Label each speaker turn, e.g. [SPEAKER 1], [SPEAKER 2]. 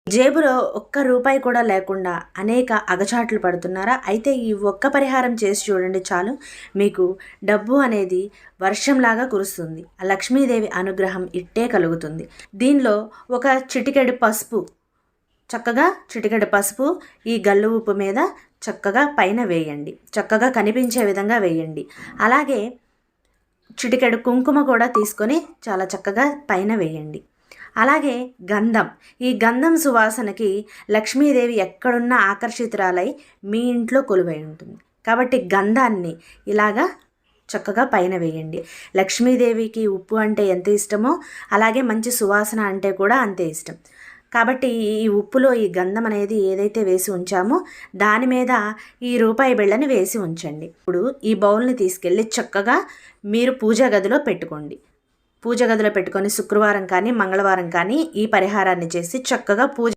[SPEAKER 1] జేబులో ఒక్క రూపాయి కూడా లేకుండా అనేక అగచాట్లు పడుతున్నారా? అయితే ఈ ఒక్క పరిహారం చేసి చూడండి చాలు. మీకు డబ్బు అనేది వర్షంలాగా కురుస్తుంది. ఆ లక్ష్మీదేవి అనుగ్రహం ఇట్టే కలుగుతుంది. దీనిలో ఒక చిటికెడు పసుపు, చక్కగా చిటికెడు పసుపు ఈ గల్లు ఉప్పు మీద చక్కగా పైన వేయండి. చక్కగా కనిపించే విధంగా వేయండి. అలాగే చిటికెడు కుంకుమ కూడా తీసుకొని చాలా చక్కగా పైన వేయండి. అలాగే గంధం, ఈ గంధం సువాసనకి లక్ష్మీదేవి ఎక్కడున్నా ఆకర్షితురాలై మీ ఇంట్లో కొలువై ఉంటుంది. కాబట్టి గంధాన్ని ఇలాగా చక్కగా పైన వేయండి. లక్ష్మీదేవికి ఉప్పు అంటే ఎంత ఇష్టమో అలాగే మంచి సువాసన అంటే కూడా అంతే ఇష్టం. కాబట్టి ఈ ఉప్పులో ఈ గంధం అనేది ఏదైతే వేసి ఉంచామో దాని మీద ఈ రూపాయి బిళ్ళని వేసి ఉంచండి. ఇప్పుడు ఈ బౌల్ని తీసుకెళ్ళి చక్కగా మీరు పూజా గదిలో పెట్టుకోండి. పూజ గదిలో పెట్టుకొని శుక్రవారం కానీ మంగళవారం కానీ ఈ పరిహారాన్ని చేసి చక్కగా పూజ